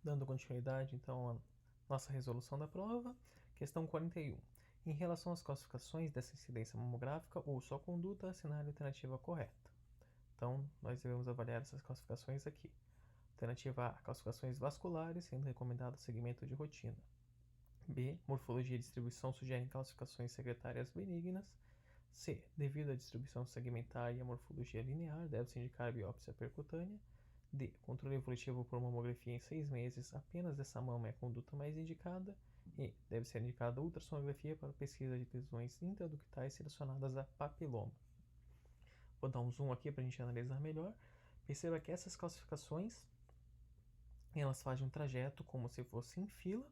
Dando continuidade, então, à nossa resolução da prova, questão 41. Em relação às classificações dessa incidência mamográfica ou sua conduta, assinar a alternativa correta. Então, nós devemos avaliar essas classificações aqui. Alternativa A, classificações vasculares, sendo recomendado segmento de rotina. B, morfologia e distribuição sugerem classificações secretárias benignas. C, devido à distribuição segmentar e à morfologia linear, deve-se indicar a biópsia percutânea. D, controle evolutivo por mamografia em 6 meses, apenas dessa mama é a conduta mais indicada. E, deve ser indicada ultrassonografia para pesquisa de lesões intraductais relacionadas a papiloma. Vou dar um zoom aqui para a gente analisar melhor. Perceba que essas classificações, elas fazem um trajeto como se fosse em fila,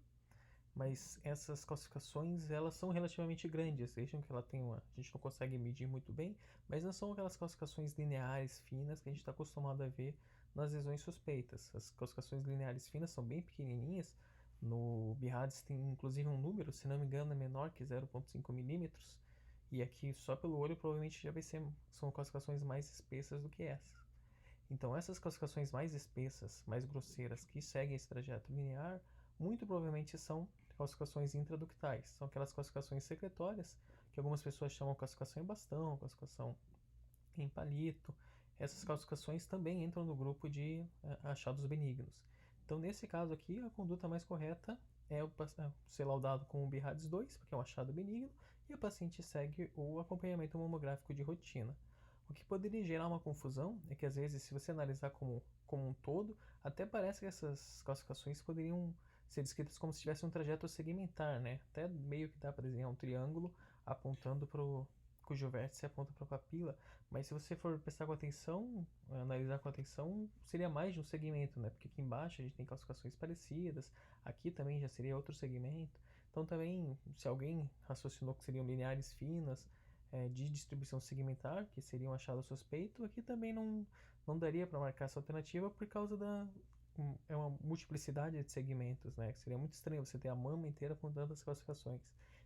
mas essas classificações, elas são relativamente grandes. Vejam que ela tem a gente não consegue medir muito bem, mas não são aquelas classificações lineares finas que a gente está acostumado a ver nas lesões suspeitas. As classificações lineares finas são bem pequenininhas. No BIRADS tem inclusive um número, se não me engano é menor que 0,5 milímetros, e aqui só pelo olho provavelmente já vai ser, são classificações mais espessas do que essa. Então essas classificações mais espessas, mais grosseiras, que seguem esse trajeto linear, muito provavelmente são classificações intraductais. São aquelas classificações secretórias que algumas pessoas chamam classificação em bastão, classificação em palito. Essas classificações também entram no grupo de achados benignos. Então, nesse caso aqui, a conduta mais correta é ser laudado com o BIRADS 2, porque é um achado benigno, e a paciente segue o acompanhamento mamográfico de rotina. O que poderia gerar uma confusão é que, às vezes, se você analisar como um todo, até parece que essas classificações poderiam ser descritas como se tivesse um trajeto segmentar, né? Até meio que dá para desenhar um triângulo apontando para cujo vértice aponta para a papila, mas se você for prestar com atenção, analisar com atenção, seria mais de um segmento, né? Porque aqui embaixo a gente tem classificações parecidas, aqui também já seria outro segmento. Então também, se alguém raciocinou que seriam lineares finas, de distribuição segmentar, que seria um achado suspeito, aqui também não daria para marcar essa alternativa por causa é uma multiplicidade de segmentos, né? Que seria muito estranho você ter a mama inteira com tantas classificações.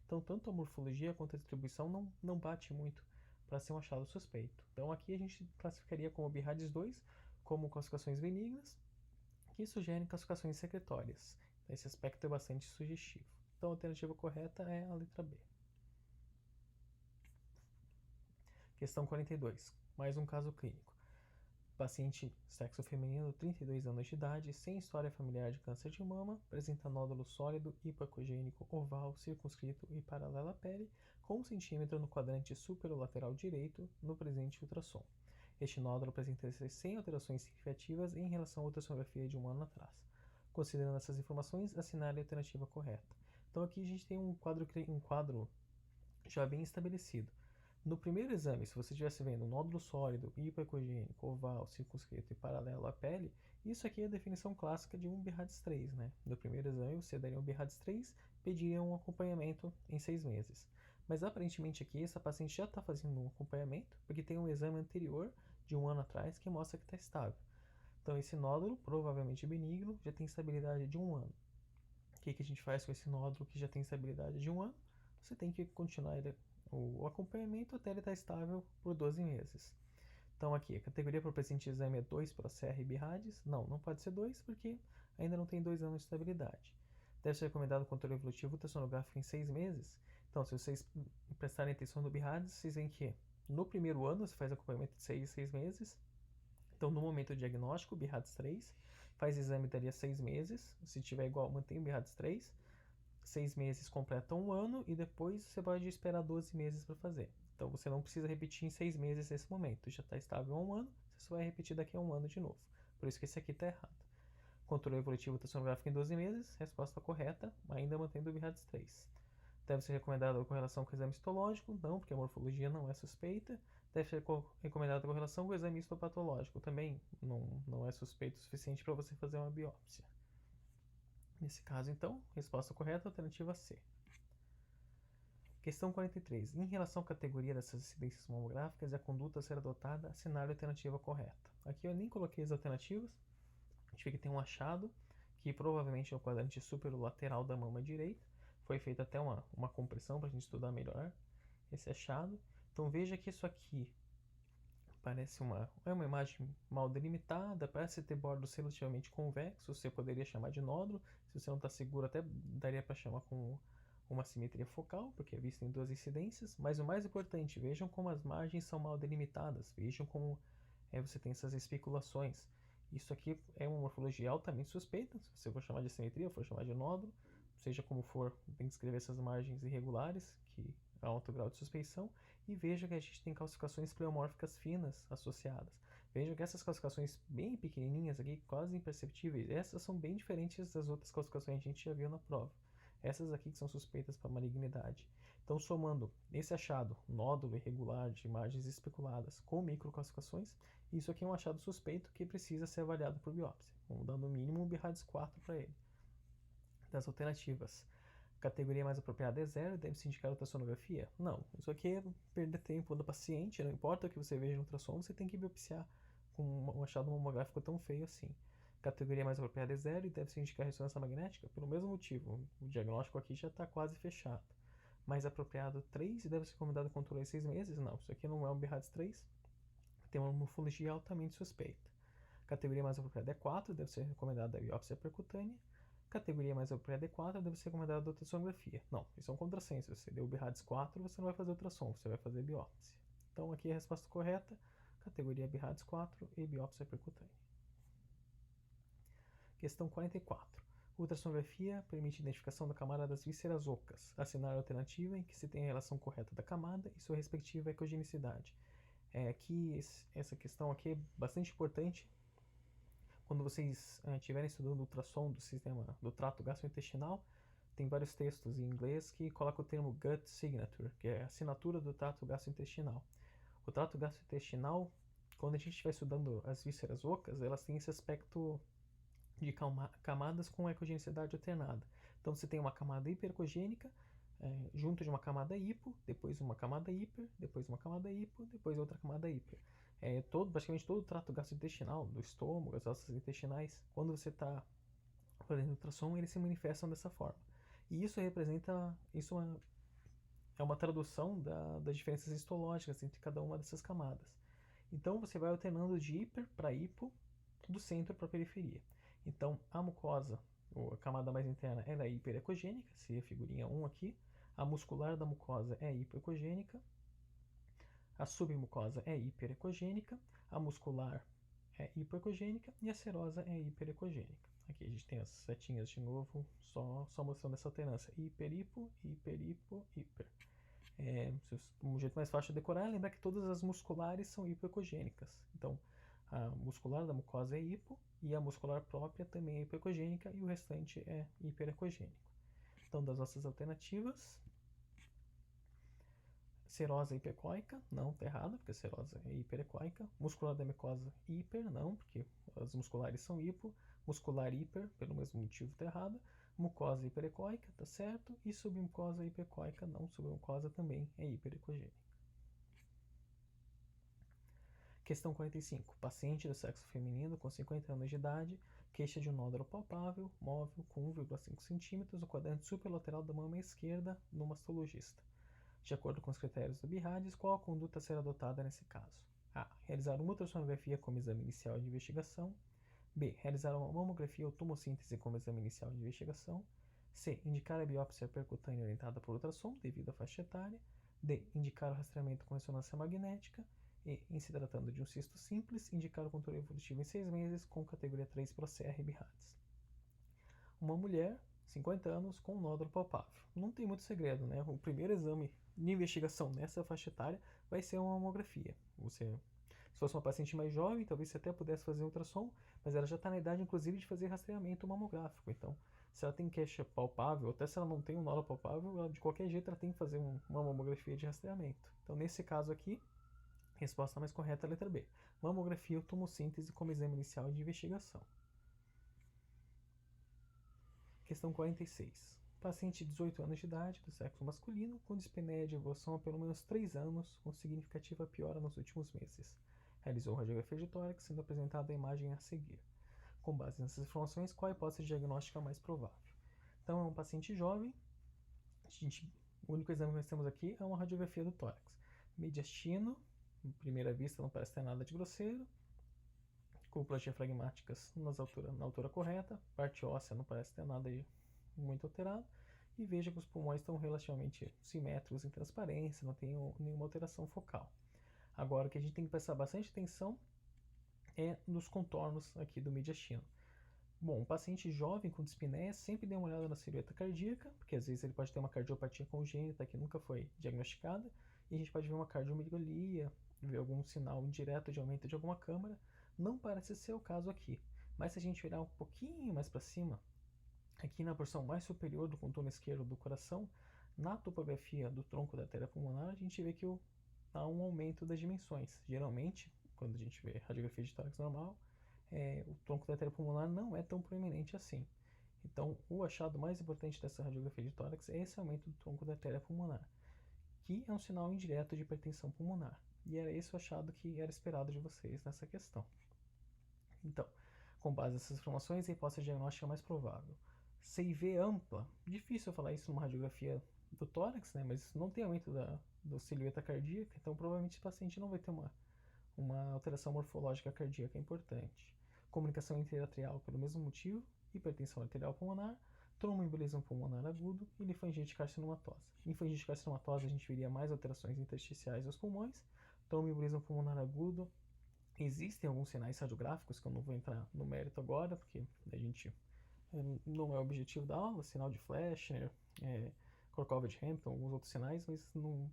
Então, tanto a morfologia quanto a distribuição não bate muito para ser um achado suspeito. Então, aqui a gente classificaria como BIRADS 2 como classificações benignas, que sugerem classificações secretórias. Esse aspecto é bastante sugestivo. Então, a alternativa correta é a letra B. Questão 42. Mais um caso clínico. Paciente sexo feminino, 32 anos de idade, sem história familiar de câncer de mama, apresenta nódulo sólido hipoecogênico oval circunscrito e paralelo à pele, com 1 centímetro no quadrante superolateral direito no presente ultrassom. Este nódulo apresenta-se sem alterações significativas em relação à ultrassonografia de um ano atrás. Considerando essas informações, assinale a alternativa correta. Então aqui a gente tem um quadro já bem estabelecido. No primeiro exame, se você estivesse vendo um nódulo sólido, hipoecogênico, oval, circunscrito e paralelo à pele, isso aqui é a definição clássica de um BIRADS 3, né? No primeiro exame, você daria um BIRADS 3, pediria um acompanhamento em 6 meses. Mas aparentemente aqui, essa paciente já está fazendo um acompanhamento, porque tem um exame anterior, de um ano atrás, que mostra que está estável. Então esse nódulo, provavelmente benigno, já tem estabilidade de um ano. O que a gente faz com esse nódulo que já tem estabilidade de um ano? Você tem que continuar o acompanhamento até ele estar estável por 12 meses. Então aqui, a categoria para o presente exame é 2 para CR e BIRADS. Não pode ser 2 porque ainda não tem 2 anos de estabilidade. Deve ser recomendado controle evolutivo ultrassonográfico em 6 meses. Então, se vocês prestarem atenção no BIRADS, vocês veem que no primeiro ano você faz acompanhamento de 6 meses. Então, no momento do diagnóstico, BIRADS 3, faz exame daria 6 meses. Se tiver igual, mantém o BIRADS 3. 6 meses completa um ano e depois você pode esperar 12 meses para fazer. Então você não precisa repetir em 6 meses nesse momento. Já está estável há um ano, você só vai repetir daqui a um ano de novo. Por isso que esse aqui está errado. Controle evolutivo ultrassonográfico em 12 meses, resposta correta, ainda mantendo o BIRADS 3. Deve ser recomendada a correlação com o exame histológico? Não, porque a morfologia não é suspeita. Deve ser recomendada a correlação com o exame histopatológico? Também não é suspeito o suficiente para você fazer uma biópsia. Nesse caso, então, resposta correta, alternativa C. Questão 43. Em relação à categoria dessas incidências mamográficas e a conduta a ser adotada, assinale a alternativa correta. Aqui eu nem coloquei as alternativas. A gente vê que tem um achado, que provavelmente é o quadrante superolateral da mama direita. Foi feita até uma compressão para a gente estudar melhor esse achado. Então veja que isso aqui Parece é uma imagem mal delimitada, parece ter bordos relativamente convexos, você poderia chamar de nódulo. Se você não está seguro, até daria para chamar com uma simetria focal, porque é visto em duas incidências. Mas o mais importante, vejam como as margens são mal delimitadas, vejam como você tem essas especulações. Isso aqui é uma morfologia altamente suspeita, se você for chamar de simetria ou for chamar de nódulo, seja como for, tem que escrever essas margens irregulares, que há alto grau de suspeição. E veja que a gente tem calcificações pleomórficas finas associadas. Veja que essas calcificações bem pequenininhas aqui, quase imperceptíveis, essas são bem diferentes das outras calcificações que a gente já viu na prova. Essas aqui que são suspeitas para malignidade. Então, somando esse achado, nódulo irregular de margens especuladas com microcalcificações, isso aqui é um achado suspeito que precisa ser avaliado por biópsia. Vamos dar no mínimo um BIRADS 4 para ele. Das alternativas, categoria mais apropriada é 0, deve-se indicar ultrassonografia? Não, isso aqui é perder tempo do paciente, não importa o que você veja no ultrassom, você tem que biopsiar com um achado mamográfico tão feio assim. Categoria mais apropriada é 0 e deve-se indicar ressonância magnética pelo mesmo motivo, o diagnóstico aqui já está quase fechado. Mais apropriado 3 e deve ser recomendado controle em 6 meses? Não, isso aqui não é um BIRADS 3, tem uma morfologia altamente suspeita. Categoria mais apropriada é 4, deve ser recomendada a biópsia percutânea. Categoria mais apropriada é 4, deve ser recomendada a ultrassonografia. Não, isso é um contrassenso. Se você deu o BIRADS 4, você não vai fazer ultrassom, você vai fazer biópsia. Então aqui a resposta correta, categoria BIRADS 4 e biópsia percutânea. Questão 44. Ultrassonografia permite identificação da camada das vísceras ocas. Assinar a alternativa em que se tem a relação correta da camada e sua respectiva ecogenicidade. Aqui, essa questão aqui é bastante importante. Quando vocês estiverem estudando ultrassom do sistema do trato gastrointestinal, tem vários textos em inglês que colocam o termo gut signature, que é a assinatura do trato gastrointestinal. O trato gastrointestinal, quando a gente estiver estudando as vísceras ocas, elas têm esse aspecto de camadas com ecogenicidade alternada. Então você tem uma camada hiperecogênica, junto de uma camada hipo, depois uma camada hiper, depois uma camada hipo, depois outra camada hiper. Praticamente todo o trato gastrointestinal, do estômago, as ossos intestinais, quando você está fazendo ultrassom, eles se manifestam dessa forma. E isso é uma tradução das diferenças histológicas entre cada uma dessas camadas. Então você vai alternando de hiper para hipo, do centro para a periferia. Então a mucosa, ou a camada mais interna, ela é hiperecogênica, se é a figurinha 1 aqui. A muscular da mucosa é hipoecogênica. A submucosa é hiperecogênica, a muscular é hipoecogênica e a serosa é hiperecogênica. Aqui a gente tem as setinhas de novo, só mostrando essa alternância. Hiper, hipo, hiper, hipo, hiper. Um jeito mais fácil de decorar é lembrar que todas as musculares são hipoecogênicas. Então, a muscular da mucosa é hipo e a muscular própria também é hipoecogênica e o restante é hiperecogênico. Então, das nossas alternativas, serosa hiperecóica, não, tá errado, porque a serosa é hiperecóica. Muscular da mucosa hiper, não, porque as musculares são hipo. Muscular hiper, pelo mesmo motivo, tá errado. Mucosa hiperecóica, tá certo. E submucosa hiperecóica, não, submucosa também é hiperecogênica. Questão 45. Paciente do sexo feminino com 50 anos de idade, queixa de um nódulo palpável, móvel, com 1,5 cm no quadrante superlateral da mama esquerda no mastologista. De acordo com os critérios do BIRADS, qual a conduta a ser adotada nesse caso? A. Realizar uma ultrassonografia como exame inicial de investigação. B. Realizar uma mamografia ou tomossíntese como exame inicial de investigação. C. Indicar a biópsia percutânea orientada por ultrassom devido à faixa etária. D. Indicar o rastreamento com ressonância magnética. E, em se tratando de um cisto simples, indicar o controle evolutivo em 6 meses com categoria 3 para CR BIRADS. Uma mulher, 50 anos, com um nódulo palpável. Não tem muito segredo, né? O primeiro exame de investigação nessa faixa etária vai ser uma mamografia. Se fosse uma paciente mais jovem, talvez você até pudesse fazer ultrassom, mas ela já está na idade, inclusive, de fazer rastreamento mamográfico. Então, se ela tem queixa palpável, até se ela não tem um nódulo palpável, de qualquer jeito ela tem que fazer uma mamografia de rastreamento. Então, nesse caso aqui, a resposta mais correta é a letra B. Mamografia ou tomossíntese como exame inicial de investigação. Questão 46. Paciente de 18 anos de idade, do sexo masculino, com dispneia de evolução há pelo menos 3 anos, com significativa piora nos últimos meses. Realizou radiografia de tórax, sendo apresentada a imagem a seguir. Com base nessas informações, qual a hipótese diagnóstica mais provável? Então, é um paciente jovem. O único exame que nós temos aqui é uma radiografia do tórax. Mediastino, à primeira vista não parece ter nada de grosseiro. Cúpulas diafragmáticas na altura correta, parte óssea não parece ter nada de muito alterado, e veja que os pulmões estão relativamente simétricos em transparência, não tem nenhuma alteração focal. Agora, o que a gente tem que prestar bastante atenção é nos contornos aqui do mediastino. Bom, um paciente jovem com dispneia sempre dê uma olhada na silhueta cardíaca, porque às vezes ele pode ter uma cardiopatia congênita que nunca foi diagnosticada, e a gente pode ver uma cardiomegalia, ver algum sinal indireto de aumento de alguma câmara. Não parece ser o caso aqui, mas se a gente olhar um pouquinho mais para cima, aqui na porção mais superior do contorno esquerdo do coração, na topografia do tronco da artéria pulmonar, a gente vê que há um aumento das dimensões. Geralmente, quando a gente vê radiografia de tórax normal, o tronco da artéria pulmonar não é tão proeminente assim. Então, o achado mais importante dessa radiografia de tórax é esse aumento do tronco da artéria pulmonar, que é um sinal indireto de hipertensão pulmonar. E era esse o achado que era esperado de vocês nessa questão. Então, com base nessas informações, a hipótese diagnóstica é mais provável. CIV ampla, difícil falar isso numa radiografia do tórax, né? Mas não tem aumento da silhueta cardíaca, então provavelmente esse paciente não vai ter uma alteração morfológica cardíaca importante. Comunicação interatrial pelo mesmo motivo, hipertensão arterial pulmonar, tromboembolismo pulmonar agudo e linfangite carcinomatosa. Linfangite carcinomatosa a gente veria mais alterações intersticiais dos pulmões, tromboembolismo pulmonar agudo. Existem alguns sinais radiográficos que eu não vou entrar no mérito agora, porque a gente não é o objetivo da aula, sinal de Fleschner, Korkowicz-Hampton, alguns outros sinais, mas não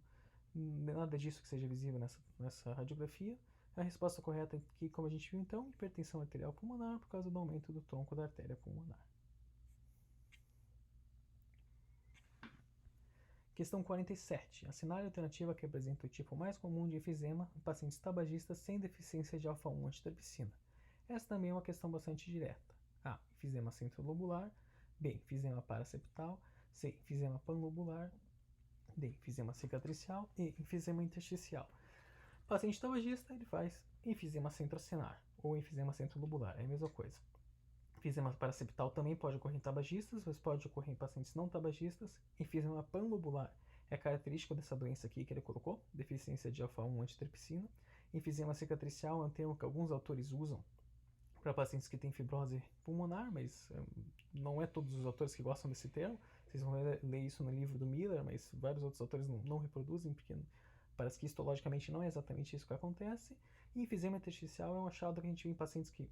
nada disso que seja visível nessa radiografia. A resposta correta aqui, como a gente viu então, hipertensão arterial pulmonar por causa do aumento do tronco da artéria pulmonar. Questão 47. Assinale a alternativa que apresenta o tipo mais comum de efizema em pacientes tabagistas sem deficiência de alfa-1 antitrypsina. Essa também é uma questão bastante direta. A. Efizema centrolobular. B. Efizema paraseptal. C. Efizema panlobular. D. Efizema cicatricial. E. Efizema intersticial. O paciente tabagista ele faz enfisema centroacinar ou enfisema centrolobular, é a mesma coisa. Enfisema paraseptal também pode ocorrer em tabagistas, mas pode ocorrer em pacientes não tabagistas. Enfisema panlobular é característico dessa doença aqui que ele colocou, deficiência de alfa-1 antitrypsina. Enfisema cicatricial é um termo que alguns autores usam para pacientes que têm fibrose pulmonar, mas não é todos os autores que gostam desse termo. Vocês vão ler isso no livro do Miller, mas vários outros autores não reproduzem, porque parece que histologicamente não é exatamente isso que acontece. E enfisema intersticial é um achado que a gente vê em pacientes que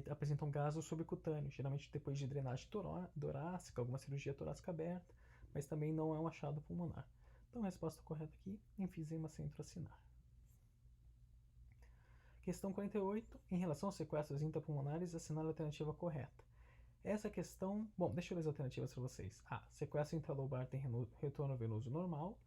apresentam gases subcutâneos, geralmente depois de drenagem torácica, alguma cirurgia torácica aberta, mas também não é um achado pulmonar. Então a resposta correta aqui, enfisema centroacinar. Questão 48. Em relação aos sequestros intrapulmonares, assinale a alternativa correta. Essa questão... Bom, deixa eu ler as alternativas para vocês. A. Sequestro intralobar tem retorno venoso normal.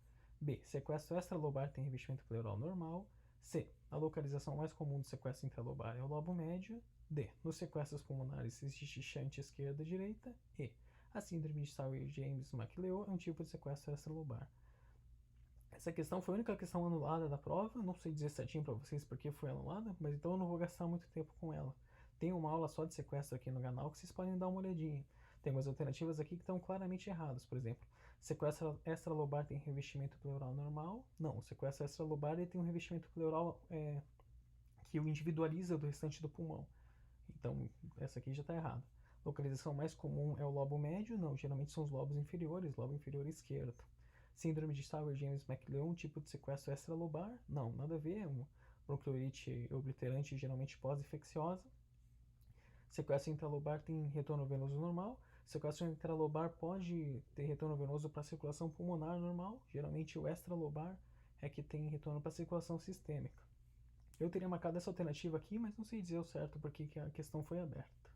B. Sequestro extralobar tem revestimento pleural normal. C. A localização mais comum do sequestro intralobar é o lobo médio. D. Nos sequestros pulmonares existe shunt esquerda e direita. E. A síndrome de Stauer-James-McLeod é um tipo de sequestro extralobar. Essa questão foi a única questão anulada da prova, não sei dizer certinho para vocês porque foi anulada, mas então eu não vou gastar muito tempo com ela. Tem uma aula só de sequestro aqui no canal que vocês podem dar uma olhadinha. Tem umas alternativas aqui que estão claramente erradas, por exemplo, sequestro extralobar tem revestimento pleural normal? Não, sequestro extralobar ele tem um revestimento pleural que o individualiza do restante do pulmão. Então, essa aqui já está errada. Localização mais comum é o lobo médio? Não, geralmente são os lobos inferiores, lobo inferior esquerdo. Síndrome de Stauer-James-McLeod, um tipo de sequestro extralobar? Não, nada a ver, é uma bronquiolite obliterante, geralmente pós-infecciosa. Sequestro intralobar tem retorno venoso normal. Sequestro intralobar pode ter retorno venoso para circulação pulmonar normal. Geralmente o extralobar é que tem retorno para circulação sistêmica. Eu teria marcado essa alternativa aqui, mas não sei dizer o certo porque a questão foi aberta.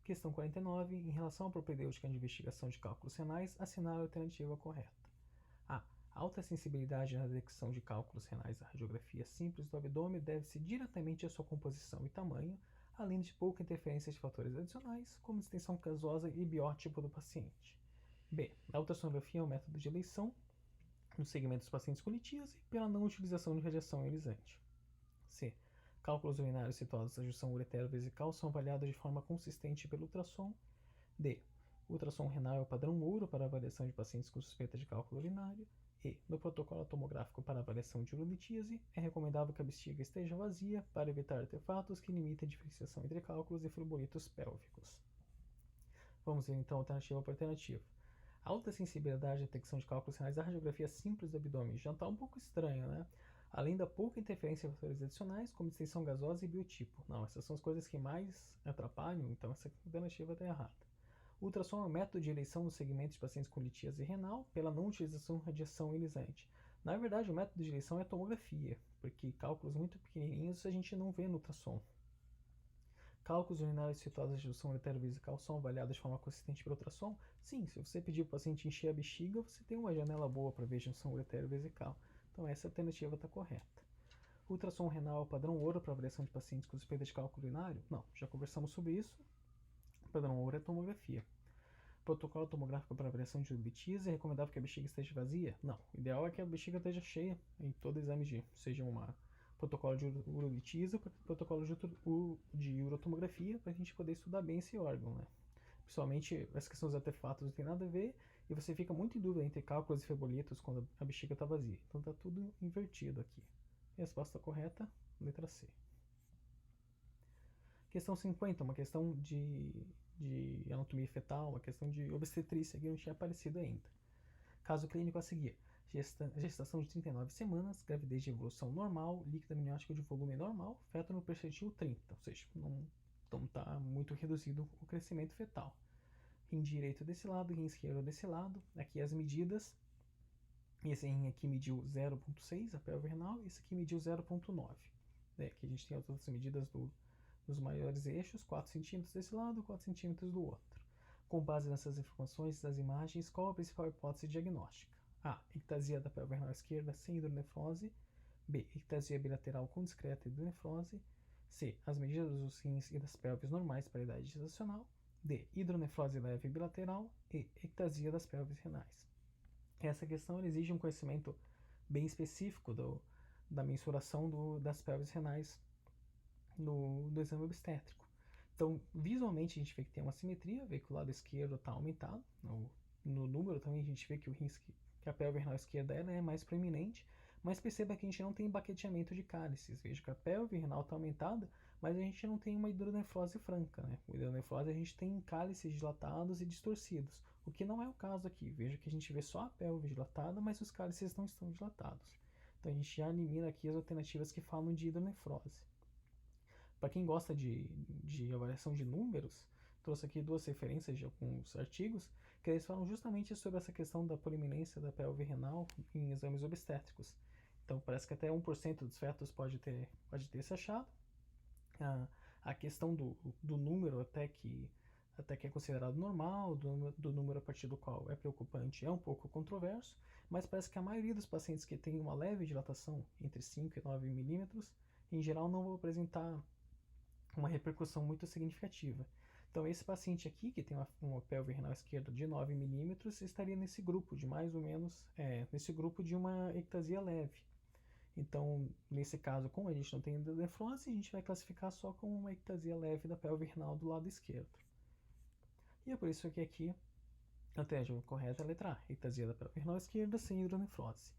Questão 49. Em relação à propedêutica de investigação de cálculos renais, assinale a alternativa correta. A. Alta sensibilidade na detecção de cálculos renais da radiografia simples do abdômen deve-se diretamente à sua composição e tamanho, além de pouca interferência de fatores adicionais, como distensão casosa e biótipo do paciente. B. A ultrassonografia é um método de eleição no segmento dos pacientes com litíase pela não utilização de radiação ionizante. C. Cálculos urinários situados na junção uretero-vesical são avaliados de forma consistente pelo ultrassom. D. O ultrassom renal é o padrão ouro para a avaliação de pacientes com suspeita de cálculo urinário. E, no protocolo tomográfico para avaliação de urolitíase, é recomendável que a bexiga esteja vazia para evitar artefatos que limitem a diferenciação entre cálculos e fibrolitos pélvicos. Vamos ver então alternativa por alternativa. A alta sensibilidade à detecção de cálculos renais da radiografia simples do abdômen já está um pouco estranho, né? Além da pouca interferência de fatores adicionais, como extensão gasosa e biotipo. Não, essas são as coisas que mais atrapalham, então essa alternativa está errada. O ultrassom é um método de eleição no segmento de pacientes com litíase renal pela não utilização de radiação ionizante. Na verdade, o método de eleição é a tomografia, porque cálculos muito pequenininhos a gente não vê no ultrassom. Cálculos urinários situados de redução uretero-vesical são avaliados de forma consistente pelo ultrassom? Sim, se você pedir para o paciente encher a bexiga, você tem uma janela boa para ver junção uretero-vesical. Então essa alternativa está correta. O ultrassom renal é o padrão ouro para avaliação de pacientes com suspeita de cálculo urinário? Não, já conversamos sobre isso. O padrão ouro é a tomografia. Protocolo tomográfico para avaliação de urolitíase é recomendável que a bexiga esteja vazia? Não, o ideal é que a bexiga esteja cheia em todo exame seja uma protocolo de urolitíase ou protocolo de urotomografia para a gente poder estudar bem esse órgão, né? Principalmente as questões dos artefatos não tem nada a ver e você fica muito em dúvida entre cálculos e febolitos quando a bexiga está vazia. Então está tudo invertido aqui. E a resposta correta, letra C. Questão 50, uma questão de anatomia fetal, uma questão de obstetrícia que não tinha aparecido ainda. Caso clínico a seguir: gestação de 39 semanas, gravidez de evolução normal, líquido amniótico de volume normal, feto no percentil 30, ou seja, não está muito reduzido o crescimento fetal. Rim direito desse lado, rim esquerdo desse lado. Aqui as medidas. Esse rim aqui mediu 0,6, a pelve renal, esse aqui mediu 0,9. Aqui a gente tem as outras medidas dos maiores eixos, 4 cm desse lado, 4 cm do outro. Com base nessas informações das imagens, qual a principal hipótese diagnóstica? A. Ectasia da pelve renal esquerda sem hidronefrose. B. Ectasia bilateral com discreta hidronefrose. C. As medidas dos rins e das pelves normais para a idade gestacional. D. Hidronefrose leve bilateral. E. Ectasia das pelves renais. Essa questão exige um conhecimento bem específico da mensuração das pelves renais no exame obstétrico. Então, visualmente a gente vê que tem uma simetria, vê que o lado esquerdo está aumentado. No número também a gente vê que a pelve renal esquerda ela é mais proeminente, mas perceba que a gente não tem baqueteamento de cálices. Veja que a pelve renal está aumentada, mas a gente não tem uma hidronefrose franca, né? O hidronefrose a gente tem cálices dilatados e distorcidos, o que não é o caso aqui. Veja que a gente vê só a pelve dilatada, mas os cálices não estão dilatados. Então a gente já elimina aqui as alternativas que falam de hidronefrose. Para quem gosta de avaliação de números, trouxe aqui duas referências de alguns artigos que eles falam justamente sobre essa questão da proeminência da pelve renal em exames obstétricos. Então parece que até 1% dos fetos pode ter esse achado. A questão do número até que é considerado normal, do número a partir do qual é preocupante, é um pouco controverso, mas parece que a maioria dos pacientes que têm uma leve dilatação entre 5 e 9 milímetros, em geral não vão apresentar uma repercussão muito significativa. Então esse paciente aqui, que tem uma pelve renal esquerda de 9 milímetros, estaria nesse grupo de mais ou menos, nesse grupo de uma ectasia leve. Então, nesse caso, como a gente não tem hidronefrose, a gente vai classificar só como uma ectasia leve da pelve renal do lado esquerdo. E é por isso que aqui a alternativa correta é a letra A, ectasia da pelve renal esquerda sem hidronefrose.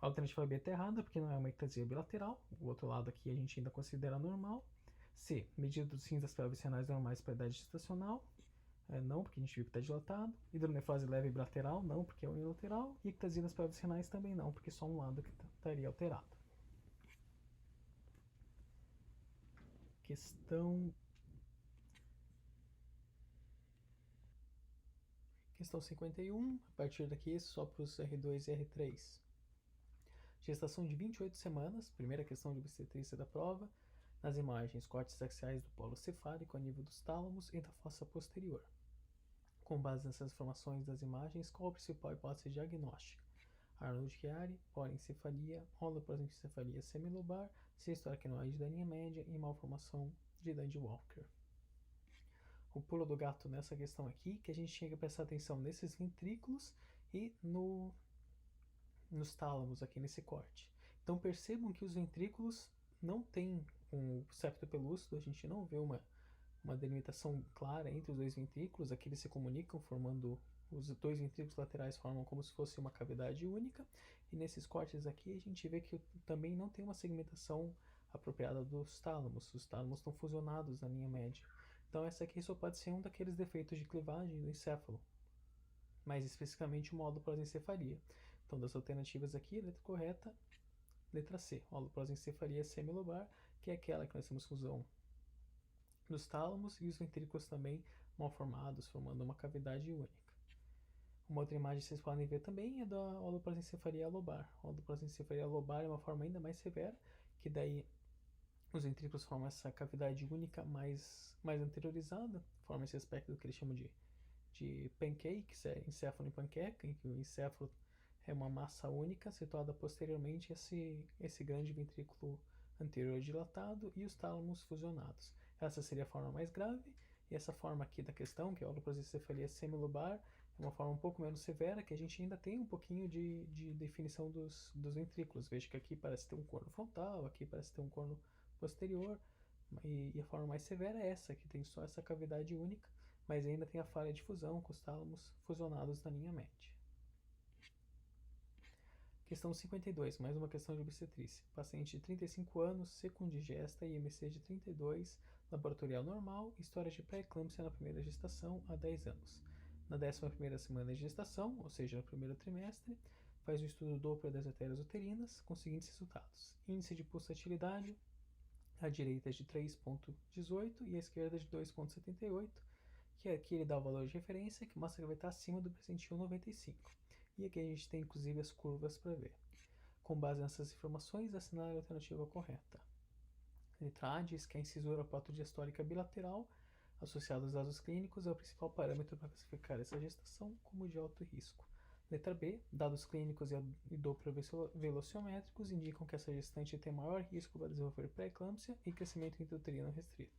A alternativa B está errada, porque não é uma ectasia bilateral, o outro lado aqui a gente ainda considera normal. C, medida dos rins das pelves renais normais para a idade gestacional. Não, porque a gente viu que está dilatado. Hidronefrose leve bilateral, não, porque é unilateral. E ectasia das pelves renais também não, porque só um lado que estaria alterado. Questão 51, a partir daqui só para os R2 e R3. Gestação de 28 semanas, primeira questão de obstetrícia da prova. Nas imagens, cortes axiais do polo cefálico a nível dos tálamos e da fossa posterior. Com base nessas informações das imagens, qual a principal hipótese diagnóstica? Arnold-Chiari, polencefalia, holoprosencefalia semilobar, cisto aracnoide da linha média e malformação de Dandy-Walker. O pulo do gato nessa questão aqui, que a gente tinha que prestar atenção nesses ventrículos e nos tálamos aqui nesse corte. Então percebam que os ventrículos não têm um septo pelúcido, a gente não vê uma delimitação clara entre os dois ventrículos, aqui eles se comunicam formando os dois ventrículos laterais formam como se fosse uma cavidade única, e nesses cortes aqui a gente vê que também não tem uma segmentação apropriada dos tálamos. Os tálamos estão fusionados na linha média. Então essa aqui só pode ser um daqueles defeitos de clivagem do encéfalo, mais especificamente o módulo prosencefalia. Então das alternativas aqui, a letra correta, letra C, módulo prosencefalia semilobar, que é aquela que nós temos fusão dos tálamos e os ventrículos também mal formados, formando uma cavidade única. Uma outra imagem que vocês podem ver também é da holoprosencefalia lobar. A holoprosencefalia lobar é uma forma ainda mais severa, que daí os ventrículos formam essa cavidade única mais interiorizada, forma esse aspecto que eles chamam de pancakes, é encéfalo em panqueca, em que o encéfalo é uma massa única situada posteriormente esse grande ventrículo anterior dilatado e os tálamos fusionados. Essa seria a forma mais grave, e essa forma aqui da questão, que é a holoprosencefalia semilobar, é uma forma um pouco menos severa, que a gente ainda tem um pouquinho de definição dos ventrículos. Veja que aqui parece ter um corno frontal, aqui parece ter um corno posterior, e a forma mais severa é essa, que tem só essa cavidade única, mas ainda tem a falha de fusão com os tálamos fusionados na linha média. Questão 52, mais uma questão de obstetrícia. Paciente de 35 anos, secundigesta, IMC de 32, laboratorial normal, história de pré-eclâmpsia na primeira gestação há 10 anos. Na 11ª semana de gestação, ou seja, no primeiro trimestre, faz o estudo Doppler das artérias uterinas com os seguintes resultados. Índice de pulsatilidade, à direita é de 3,18 e à esquerda de 2,78, que aqui ele dá o valor de referência, que mostra que vai estar acima do percentil 95. E aqui a gente tem inclusive as curvas para ver. Com base nessas informações, assinale a alternativa correta. Letra A diz que a incisura patodiastólica bilateral, associada aos dados clínicos, é o principal parâmetro para classificar essa gestação como de alto risco. Letra B, dados clínicos e Doppler velociométricos indicam que essa gestante tem maior risco para desenvolver pré-eclâmpsia e crescimento intrauterino restrito.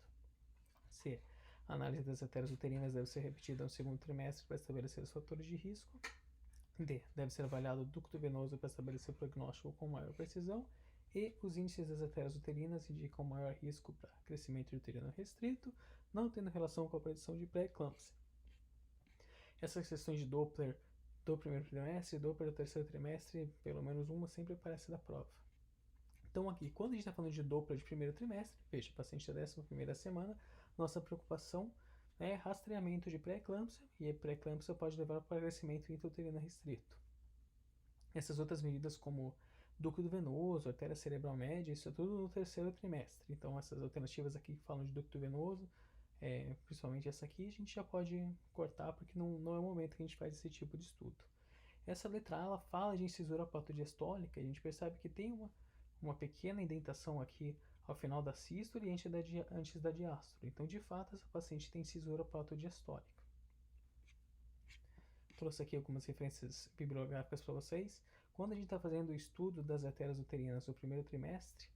C, a análise das artérias uterinas deve ser repetida no segundo trimestre para estabelecer os fatores de risco. D, deve ser avaliado o ducto venoso para estabelecer o prognóstico com maior precisão. E os índices das artérias uterinas indicam maior risco para crescimento uterino restrito, não tendo relação com a predição de pré-eclâmpsia. Essas questões de Doppler do primeiro trimestre e Doppler do terceiro trimestre, pelo menos uma, sempre aparece da prova. Então aqui, quando a gente está falando de Doppler de primeiro trimestre, veja, paciente da 11ª semana, nossa preocupação é rastreamento de pré-eclâmpsia, e a pré-eclâmpsia pode levar para crescimento intrauterino restrito. Essas outras medidas como ducto venoso, artéria cerebral média, isso é tudo no terceiro trimestre. Então essas alternativas aqui que falam de ducto venoso, principalmente essa aqui, a gente já pode cortar porque não é o momento que a gente faz esse tipo de estudo. Essa letra A, ela fala de incisura patodiastólica, a gente percebe que tem uma pequena indentação aqui ao final da sístole e antes da diástole. Então, de fato, essa paciente tem incisura patodiastólica. Trouxe aqui algumas referências bibliográficas para vocês. Quando a gente está fazendo o estudo das artérias uterinas no primeiro trimestre,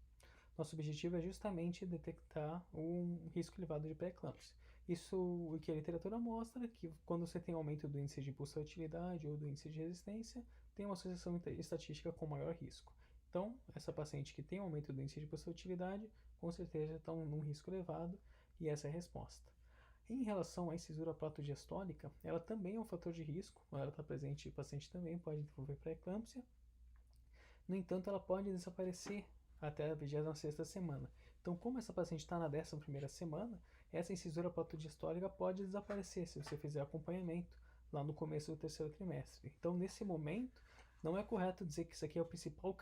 nosso objetivo é justamente detectar um risco elevado de pré-eclâmpsia. Isso, o que a literatura mostra, que quando você tem aumento do índice de pulsatilidade ou do índice de resistência, tem uma associação estatística com maior risco. Então, essa paciente que tem aumento do índice de pulsatilidade, com certeza está num risco elevado, e essa é a resposta. Em relação à incisura patodiastólica, ela também é um fator de risco, quando ela está presente, o paciente também pode desenvolver pré-eclâmpsia. No entanto, ela pode desaparecer até a 26ª semana. Então, como essa paciente está na 11ª semana, essa incisura patodiastólica pode desaparecer se você fizer acompanhamento lá no começo do terceiro trimestre. Então, nesse momento, não é correto dizer que isso aqui é o principal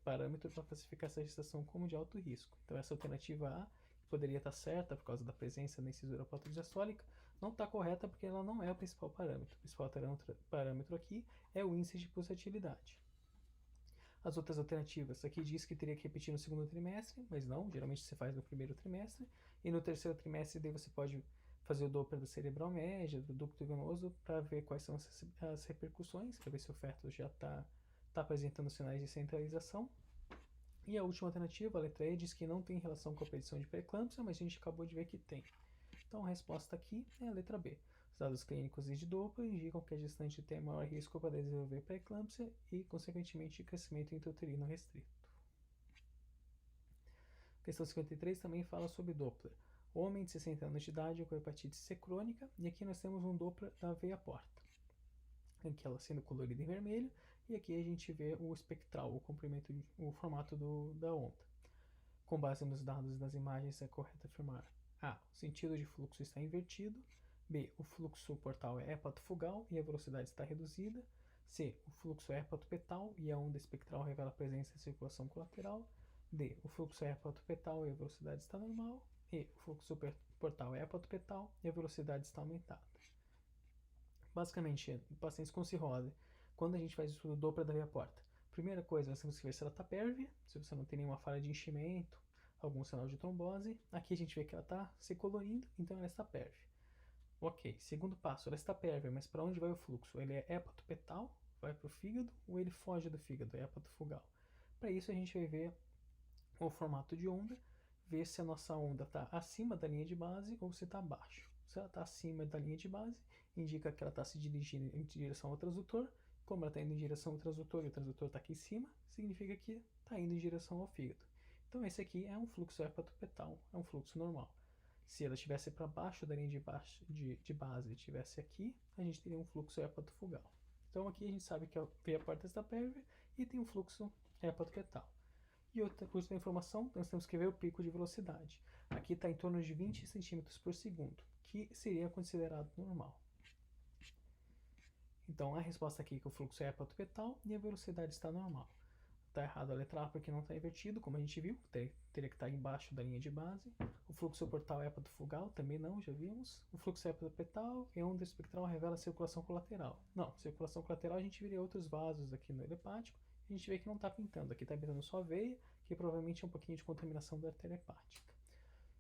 parâmetro para classificar essa gestação como de alto risco. Então, essa alternativa A, que poderia estar certa por causa da presença da incisura patodiastólica, não está correta porque ela não é o principal parâmetro. O principal parâmetro aqui é o índice de pulsatilidade. As outras alternativas, aqui diz que teria que repetir no segundo trimestre, mas não, geralmente você faz no primeiro trimestre, e no terceiro trimestre daí você pode fazer o Doppler da cerebral média, do ducto venoso, para ver quais são as repercussões, para ver se o feto já está apresentando sinais de centralização. E a última alternativa, a letra E, diz que não tem relação com a predição de pré-eclâmpsia, mas a gente acabou de ver que tem. Então a resposta aqui é a letra B. Os dados clínicos e de Doppler indicam que a gestante tem maior risco para desenvolver pré-eclâmpsia e, consequentemente, crescimento intrauterino restrito. Questão 53 também fala sobre Doppler. Homem de 60 anos de idade com hepatite C crônica, e aqui nós temos um Doppler da veia porta. aqui ela sendo colorida em vermelho, e aqui a gente vê o espectral, o comprimento, o formato da onda. Com base nos dados das imagens, é correto afirmar: A. O sentido de fluxo está invertido. B. O fluxo portal é hepatofugal e a velocidade está reduzida. C. O fluxo é hepatopetal e a onda espectral revela a presença de circulação colateral. D. O fluxo é hepatopetal e a velocidade está normal. E. O fluxo portal é hepatopetal e a velocidade está aumentada. Basicamente, pacientes com cirrose, quando a gente faz o estudo Doppler da veia porta, primeira coisa, nós temos que ver se ela está pérvia, se você não tem nenhuma falha de enchimento, algum sinal de trombose. Aqui a gente vê que ela está se colorindo, então ela está pérvia. Ok, segundo passo, ela está pérvia, mas para onde vai o fluxo? Ele é hepatopetal, vai para o fígado, ou ele foge do fígado, é hepatofugal? Para isso a gente vai ver o formato de onda, ver se a nossa onda está acima da linha de base ou se está abaixo. Se ela está acima da linha de base, indica que ela está se dirigindo em direção ao transdutor. Como ela está indo em direção ao transdutor e o transdutor está aqui em cima, significa que está indo em direção ao fígado. Então esse aqui é um fluxo hepatopetal, é um fluxo normal. Se ela estivesse para baixo da linha de base e estivesse aqui, a gente teria um fluxo hepatofugal. Então aqui a gente sabe que a veia porta está pérvia e tem um fluxo hepatopetal. E outra informação, nós temos que ver o pico de velocidade. Aqui está em torno de 20 cm por segundo, que seria considerado normal. Então a resposta aqui é que o fluxo é hepatopetal e a velocidade está normal. Está errado a letra A porque não está invertido, como a gente viu, teria que estar embaixo da linha de base. O fluxo portal é hepatofugal, também não, já vimos. O fluxo é hepatopetal e a onda espectral revela circulação colateral. Não, circulação colateral a gente veria outros vasos aqui no hepático. A gente vê que não está pintando, aqui está pintando só a veia, que provavelmente é um pouquinho de contaminação da artéria hepática.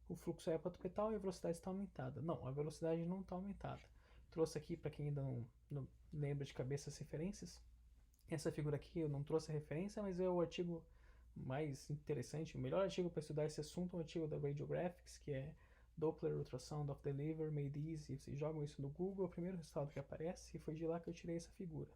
O fluxo é hepatopetal e a velocidade está aumentada. Não, a velocidade não está aumentada. Trouxe aqui, para quem ainda não lembra de cabeça as referências, essa figura aqui eu não trouxe a referência, mas é o artigo mais interessante, o melhor artigo para estudar esse assunto é o artigo da Radiographics, que é Doppler Ultrasound of the Liver Made Easy. Vocês jogam isso no Google, é o primeiro resultado que aparece, e foi de lá que eu tirei essa figura.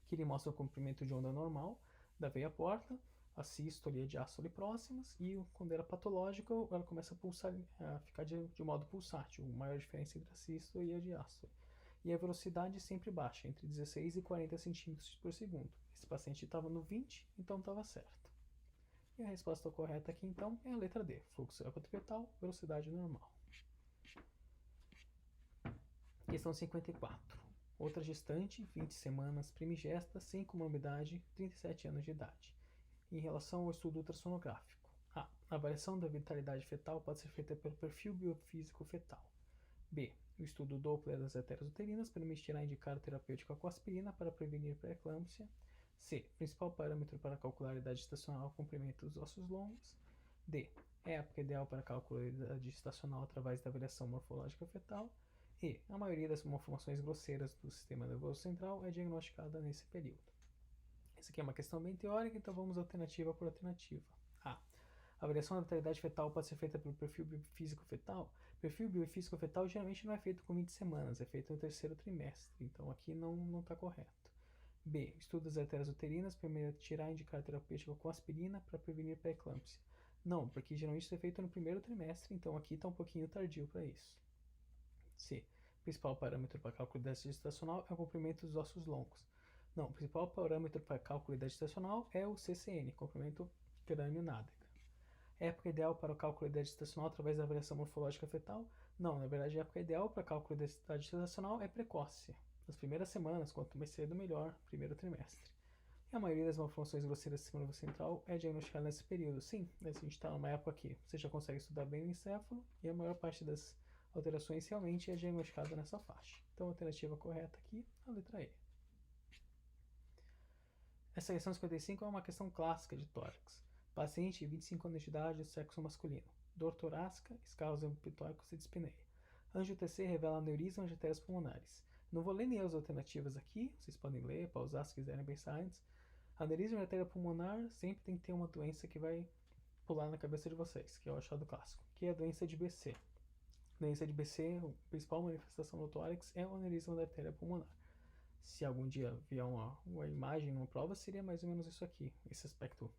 Que ele mostra o comprimento de onda normal da veia porta, a sístole e a diástole próximas, e quando ela é patológica, ela começa a pulsar, a ficar de modo pulsátil, a maior diferença entre a sístole e a diástole. E a velocidade sempre baixa, entre 16 e 40 cm por segundo. Esse paciente estava no 20, então estava certo. E a resposta correta aqui, então, é a letra D. Fluxo hepatopetal, velocidade normal. Questão 54. Outra gestante, 20 semanas, primigesta, sem comorbidade, 37 anos de idade. Em relação ao estudo ultrassonográfico. A. A avaliação da vitalidade fetal pode ser feita pelo perfil biofísico fetal. B. O estudo Doppler das artérias uterinas permitirá indicar terapêutica com aspirina para prevenir pré-eclâmpsia. C. Principal parâmetro para calcular a idade estacional comprimento dos ossos longos. D. É a época ideal para cálculo da idade estacional através da avaliação morfológica fetal. E. A maioria das malformações grosseiras do sistema nervoso central é diagnosticada nesse período. Essa aqui é uma questão bem teórica, então vamos alternativa por alternativa. A. A avaliação da vitalidade fetal pode ser feita pelo perfil biofísico fetal. O perfil biofísico fetal geralmente não é feito com 20 semanas, é feito no terceiro trimestre, então aqui não está correto. B. Estudo das artérias uterinas permitirá indicar terapêutica com aspirina para prevenir pré-eclâmpsia. Não, porque geralmente isso é feito no primeiro trimestre, então aqui está um pouquinho tardio para isso. C. O principal parâmetro para cálculo da idade gestacional é o comprimento dos ossos longos. Não, o principal parâmetro para cálculo da idade gestacional é o CCN, comprimento crânio-nádega. Época ideal para o cálculo da idade gestacional através da avaliação morfológica fetal? Não, na verdade a época ideal para cálculo da idade gestacional é precoce. Nas primeiras semanas, quanto mais cedo melhor, primeiro trimestre. E a maioria das malformações grosseiras do sistema nervoso central é diagnosticada nesse período. Sim, a gente está numa época que você já consegue estudar bem o encéfalo e a maior parte das alterações realmente é diagnosticada nessa faixa. Então a alternativa correta aqui, a letra E. Essa questão 55 é uma questão clássica de tórax. Paciente, 25 anos de idade, sexo masculino. Dor torácica, escalos pitóicos e dispneia. Anjo TC revela aneurisma de artérias pulmonares. Não vou ler nem as alternativas aqui, vocês podem ler, pausar se quiserem pensar antes. Aneurisma de artéria pulmonar sempre tem que ter uma doença que vai pular na cabeça de vocês, que é o achado clássico, que é a doença de BC. Doença de BC, a principal manifestação do tórax é o aneurisma da artéria pulmonar. Se algum dia vier uma imagem, uma prova, seria mais ou menos isso aqui, esse aspecto.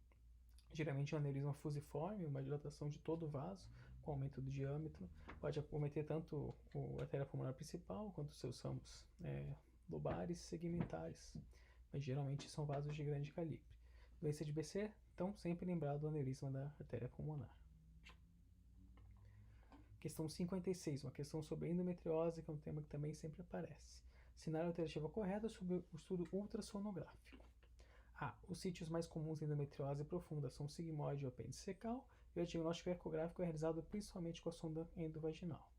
Geralmente é um aneurisma fusiforme, uma dilatação de todo o vaso, com aumento do diâmetro. Pode acometer tanto a artéria pulmonar principal, quanto os seus ramos lobares segmentares, mas geralmente são vasos de grande calibre. Doença de BC, então sempre lembrar do aneurisma da artéria pulmonar. Questão 56, uma questão sobre endometriose, que é um tema que também sempre aparece. Cenário alternativa correta sobre o estudo ultrassonográfico. A. Os sítios mais comuns de endometriose profunda são o sigmoide e o apêndice secal, e o diagnóstico ecográfico é realizado principalmente com a sonda endovaginal.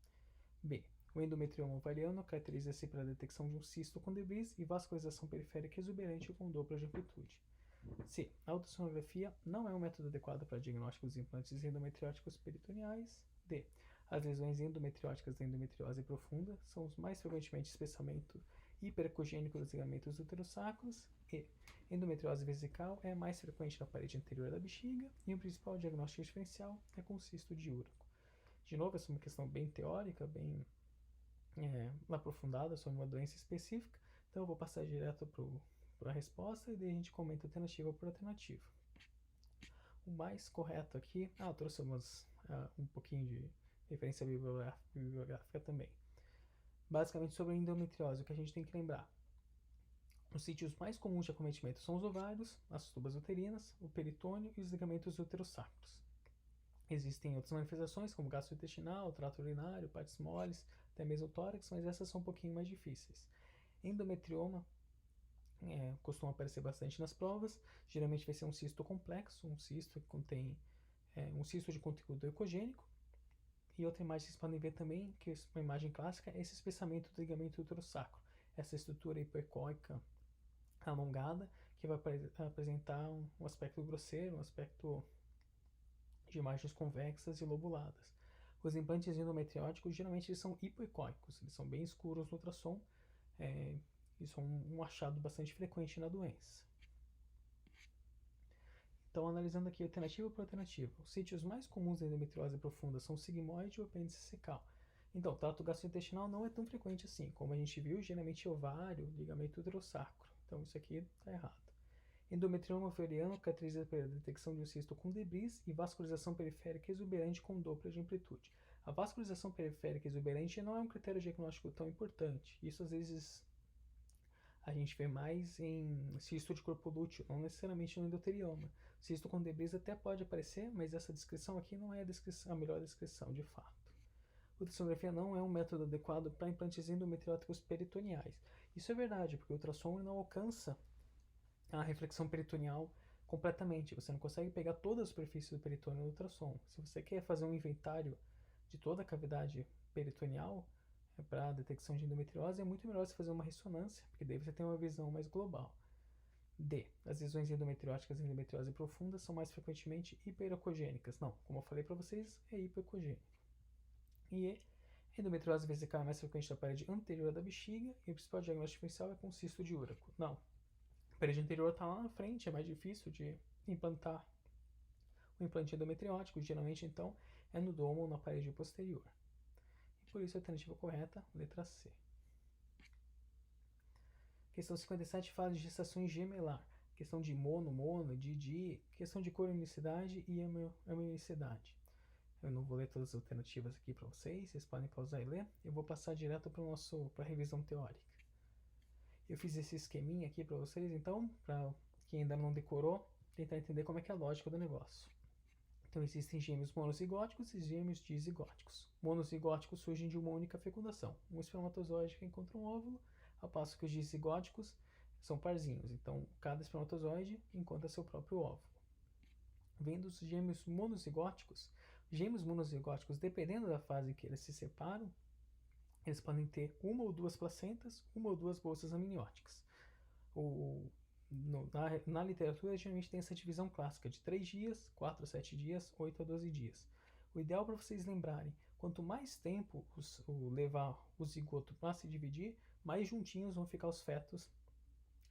B. O endometrioma ovariano caracteriza-se pela detecção de um cisto com debris e vascularização periférica exuberante com dupla de amplitude. C. A ultrassonografia não é um método adequado para diagnóstico dos implantes endometrióticos peritoneais. D. As lesões endometrióticas da endometriose profunda são os mais frequentemente espessamento hiperecogênico dos ligamentos uterossacros. E. Endometriose vesical é mais frequente na parede anterior da bexiga e o principal diagnóstico diferencial é com cisto de úraco. De novo, essa é uma questão bem teórica, bem aprofundada sobre uma doença específica, então eu vou passar direto para a resposta e daí a gente comenta alternativa por alternativa. O mais correto aqui, eu trouxe um pouquinho de referência bibliográfica também. Basicamente sobre a endometriose, o que a gente tem que lembrar. Os sítios mais comuns de acometimento são os ovários, as tubas uterinas, o peritônio e os ligamentos uterossacros. Existem outras manifestações, como gastrointestinal, trato urinário, partes moles, até mesmo tórax, mas essas são um pouquinho mais difíceis. Endometrioma costuma aparecer bastante nas provas, geralmente vai ser um cisto complexo, um cisto que contém um cisto de conteúdo ecogênico. E outra imagem que vocês podem ver também, que é uma imagem clássica, é esse espessamento do ligamento uterossacro, essa estrutura hipoecóica alongada, que vai apresentar um aspecto grosseiro, um aspecto de margens convexas e lobuladas. Os implantes endometrióticos geralmente eles são hipoecóicos, eles são bem escuros no ultrassom, isso é um achado bastante frequente na doença. Então, analisando aqui alternativa por alternativa, os sítios mais comuns da endometriose profunda são o sigmoide e o apêndice secal. Então, o trato gastrointestinal não é tão frequente assim, como a gente viu, geralmente ovário, ligamento uterossacro. Então, isso aqui está errado. Endometrioma ovariano caracteriza pela detecção de um cisto com debris e vascularização periférica exuberante com dupla de amplitude. A vascularização periférica exuberante não é um critério diagnóstico tão importante. Isso, às vezes, a gente vê mais em cisto de corpo lúteo, não necessariamente no endoterioma. Cisto com debris até pode aparecer, mas essa descrição aqui não é a melhor descrição, de fato. Ultrassonografia não é um método adequado para implantes endometrióticos peritoneais. Isso é verdade, porque o ultrassom não alcança a reflexão peritoneal completamente. Você não consegue pegar toda a superfície do peritônio no ultrassom. Se você quer fazer um inventário de toda a cavidade peritoneal para a detecção de endometriose, é muito melhor você fazer uma ressonância, porque daí você tem uma visão mais global. D. As lesões endometrióticas e endometriose profunda são mais frequentemente hiperecogênicas. Não, como eu falei para vocês, é hipoecogênico. E E. Endometriose vesical é mais frequente na parede anterior da bexiga e o principal diagnóstico diferencial é com cisto de úraco. Não. A parede anterior está lá na frente, é mais difícil de implantar o implante endometriótico. Geralmente, então, é no domo ou na parede posterior. E por isso a alternativa correta, letra C. Questão 57 fala de gestações gemelar. Questão de mono, di, questão de corionicidade e amonicidade. Eu não vou ler todas as alternativas aqui para vocês podem pausar e ler. Eu vou passar direto para a revisão teórica. Eu fiz esse esqueminha aqui para vocês, então, para quem ainda não decorou, tentar entender como é que é a lógica do negócio. Então, existem gêmeos monozigóticos e gêmeos dizigóticos. Monozigóticos surgem de uma única fecundação. Um espermatozoide que encontra um óvulo, ao passo que os dizigóticos são parzinhos. Então, cada espermatozoide encontra seu próprio óvulo. Vendo os gêmeos monozigóticos, dependendo da fase em que eles se separam, eles podem ter uma ou duas placentas, uma ou duas bolsas amnióticas. Na literatura, geralmente tem essa divisão clássica de 3 dias, 4 a 7 dias, 8 a 12 dias. O ideal para vocês lembrarem, quanto mais tempo levar o zigoto para se dividir, mais juntinhos vão ficar os fetos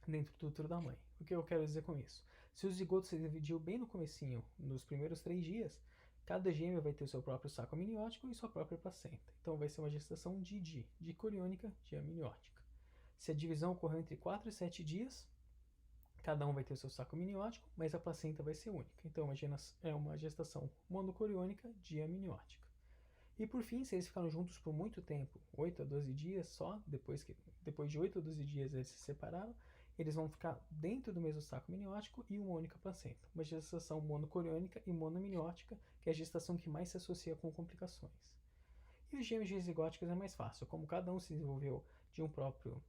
dentro do útero da mãe. O que eu quero dizer com isso? Se o zigoto se dividiu bem no comecinho, nos primeiros 3 dias, cada gêmeo vai ter o seu próprio saco amniótico e sua própria placenta. Então vai ser uma gestação de coriônica, de amniótica. Se a divisão ocorreu entre 4 e 7 dias, cada um vai ter o seu saco amniótico, mas a placenta vai ser única. Então é uma gestação monocoriônica, diamniótica. E por fim, se eles ficaram juntos por muito tempo, 8 a 12 dias só, depois de 8 a 12 dias eles se separaram, eles vão ficar dentro do mesmo saco miniótico e uma única placenta. Uma gestação monocoriônica e monominiótica, que é a gestação que mais se associa com complicações. E os gêmeos dizigóticos é mais fácil, como cada um se desenvolveu de um próprio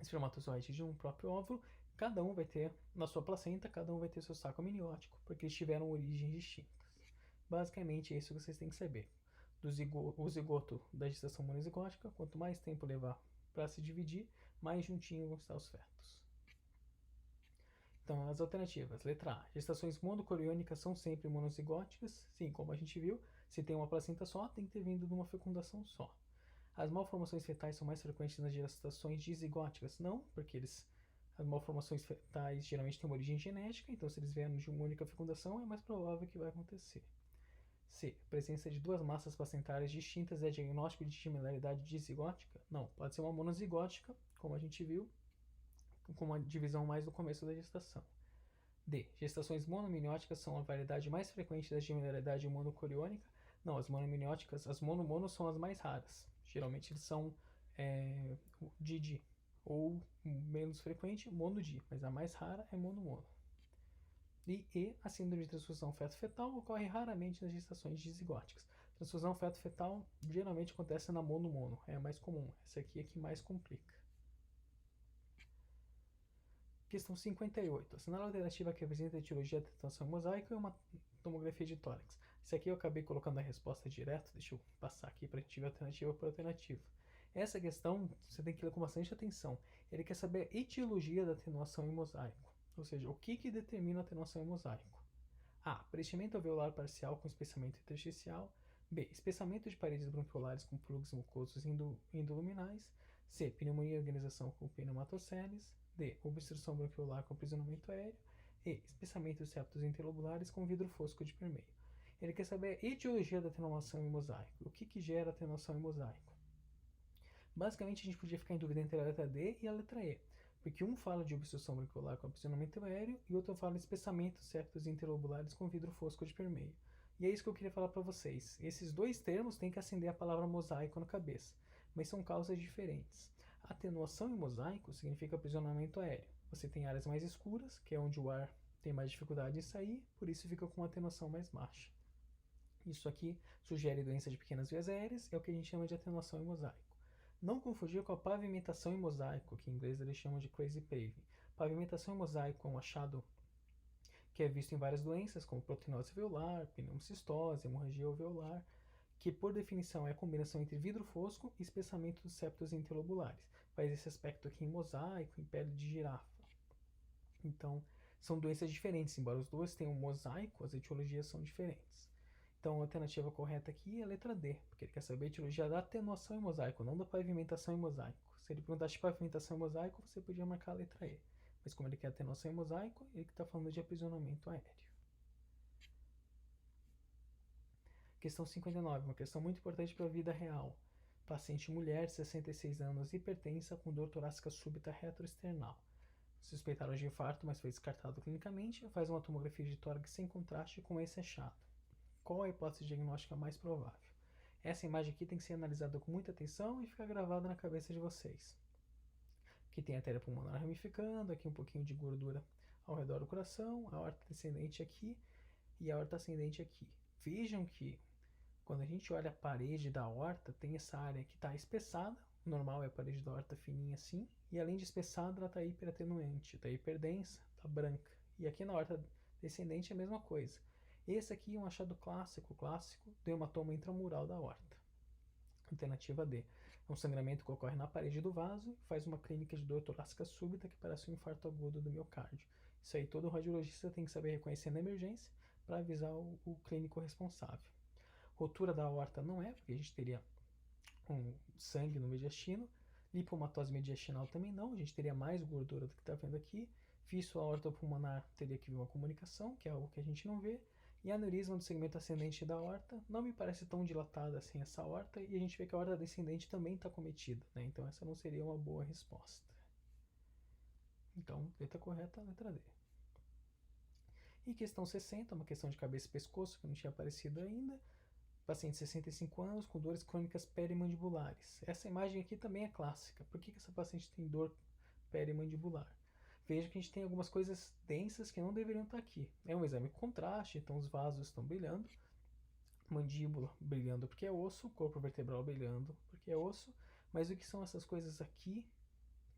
espermatozoide de um próprio óvulo, cada um vai ter, na sua placenta, cada um vai ter seu saco amniótico, porque eles tiveram origens distintas. Basicamente é isso que vocês têm que saber. O zigoto da gestação monozigótica, quanto mais tempo levar para se dividir, mais juntinho vão estar os fetos. Então, as alternativas. Letra A. Gestações monocoriônicas são sempre monozigóticas. Sim, como a gente viu, se tem uma placenta só, tem que ter vindo de uma fecundação só. As malformações fetais são mais frequentes nas gestações dizigóticas? Não, porque as malformações fetais geralmente têm uma origem genética, então se eles vieram de uma única fecundação, é mais provável que vai acontecer. C. A presença de duas massas placentárias distintas é diagnóstico de similaridade dizigótica? Não, pode ser uma monozigótica, como a gente viu, com uma divisão mais no começo da gestação. D. Gestações monominióticas são a variedade mais frequente da similaridade monocoriônica? Não, as monominióticas, as monomonos são as mais raras. Geralmente eles são di, ou menos frequente, mono-di, mas a mais rara é mono-mono. E a síndrome de transfusão feto-fetal ocorre raramente nas gestações dizigóticas. Transfusão feto-fetal geralmente acontece na mono-mono, é a mais comum. Essa aqui é que mais complica. Questão 58. Assinala a alternativa que apresenta a etiologia da tensão mosaico e uma tomografia de tórax. Isso aqui eu acabei colocando a resposta direto, deixa eu passar aqui para a gente ver alternativa por alternativa. Essa questão você tem que ler com bastante atenção. Ele quer saber a etiologia da atenuação em mosaico, ou seja, o que determina a atenuação em mosaico. A. Preenchimento alveolar parcial com espessamento intersticial. B. Espessamento de paredes bronquiolares com plugs mucosos endoluminais. C. Pneumonia e organização com pneumatoceles. D. Obstrução bronquiolar com aprisionamento aéreo. E. Espessamento dos septos interlobulares com vidro fosco de permeio. Ele quer saber a etiologia da atenuação em mosaico. O que gera atenuação em mosaico? Basicamente, a gente podia ficar em dúvida entre a letra D e a letra E, porque um fala de obstrução bronquiolar com aprisionamento aéreo e outro fala de espessamento dos septos interlobulares com vidro fosco de permeio. E é isso que eu queria falar para vocês. Esses dois termos têm que acender a palavra mosaico na cabeça, mas são causas diferentes. Atenuação em mosaico significa aprisionamento aéreo. Você tem áreas mais escuras, que é onde o ar tem mais dificuldade em sair, por isso fica com uma atenuação mais baixa. Isso aqui sugere doença de pequenas vias aéreas, é o que a gente chama de atenuação em mosaico. Não confundir com a pavimentação em mosaico, que em inglês eles chamam de crazy paving. Pavimentação em mosaico é um achado que é visto em várias doenças, como proteinose alveolar, pneumocistose, hemorragia alveolar, que por definição é a combinação entre vidro fosco e espessamento dos septos interlobulares. Faz esse aspecto aqui em mosaico, em pele de girafa. Então, são doenças diferentes, embora os dois tenham mosaico, as etiologias são diferentes. Então, a alternativa correta aqui é a letra D, porque ele quer saber a etiologia da atenuação em mosaico, não da pavimentação em mosaico. Se ele perguntasse de pavimentação em mosaico, você podia marcar a letra E. Mas como ele quer atenuação em mosaico, ele está falando de aprisionamento aéreo. Questão 59, uma questão muito importante para a vida real. Paciente mulher, 66 anos, hipertensa, com dor torácica súbita retroesternal. Suspeitaram de infarto, mas foi descartado clinicamente. Faz uma tomografia de tórax sem contraste com esse achado. Qual a hipótese diagnóstica mais provável? Essa imagem aqui tem que ser analisada com muita atenção e ficar gravada na cabeça de vocês. Aqui tem a artéria pulmonar ramificando, aqui um pouquinho de gordura ao redor do coração, a aorta descendente aqui e a aorta ascendente aqui. Vejam que quando a gente olha a parede da aorta, tem essa área que está espessada, o normal é a parede da aorta fininha assim, e além de espessada, ela está hiperatenuante, está hiperdensa, está branca. E aqui na aorta descendente é a mesma coisa. Esse aqui é um achado clássico do hematoma intramural da aorta. Alternativa D. É um sangramento que ocorre na parede do vaso e faz uma clínica de dor torácica súbita que parece um infarto agudo do miocárdio. Isso aí todo radiologista tem que saber reconhecer na emergência para avisar o clínico responsável. Rotura da aorta não é, porque a gente teria um sangue no mediastino. Lipomatose mediastinal também não, a gente teria mais gordura do que está vendo aqui. Fístula aortopulmonar teria que vir uma comunicação, que é algo que a gente não vê. E aneurisma do segmento ascendente da aorta não me parece tão dilatada assim essa aorta, e a gente vê que a aorta descendente também está cometida, né? Então essa não seria uma boa resposta. Então, letra correta, letra D. E questão 60, uma questão de cabeça e pescoço que não tinha aparecido ainda. Paciente de 65 anos com dores crônicas perimandibulares. Essa imagem aqui também é clássica. Por que essa paciente tem dor perimandibular? Veja que a gente tem algumas coisas densas que não deveriam estar aqui. É um exame com contraste, então os vasos estão brilhando, mandíbula brilhando porque é osso, corpo vertebral brilhando porque é osso, mas o que são essas coisas aqui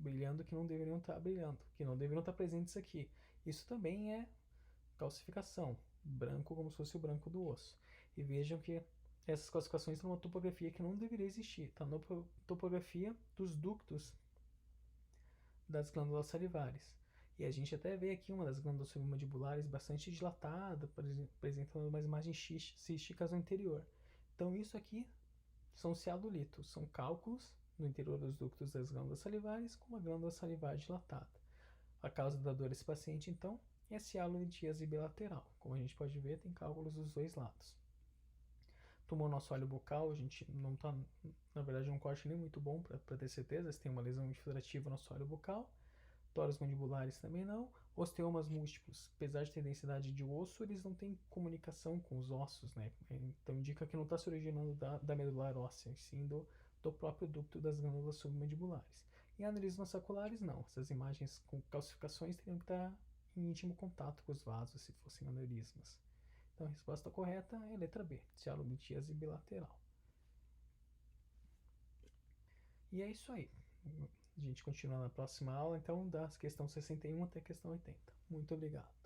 brilhando que não deveriam estar brilhando, que não deveriam estar presentes aqui? Isso também é calcificação, branco como se fosse o branco do osso. E vejam que essas calcificações estão numa topografia que não deveria existir, está na topografia dos ductos das glândulas salivares. E a gente até vê aqui uma das glândulas submandibulares bastante dilatada, apresentando umas imagens císticas no interior. Então isso aqui são cialulitos, são cálculos no interior dos ductos das glândulas salivares com uma glândula salivar dilatada. A causa da dor desse paciente, então, é cialolitíase bilateral. Como a gente pode ver, tem cálculos dos dois lados. Tomou nosso óleo bucal, a gente não está, na verdade, um corte nem muito bom para ter certeza se tem uma lesão infiltrativa no nosso óleo bucal. Tórax mandibulares também não. Osteomas múltiplos, apesar de ter densidade de osso, eles não têm comunicação com os ossos, né? Então indica que não está se originando da medular óssea, sim do próprio ducto das glândulas submandibulares. E aneurismas saculares, não. Essas imagens com calcificações teriam que estar em íntimo contato com os vasos se fossem aneurismas. Então a resposta correta é a letra B, cialolitíase bilateral. E é isso aí. A gente continua na próxima aula, então, da questão 61 até a questão 80. Muito obrigado.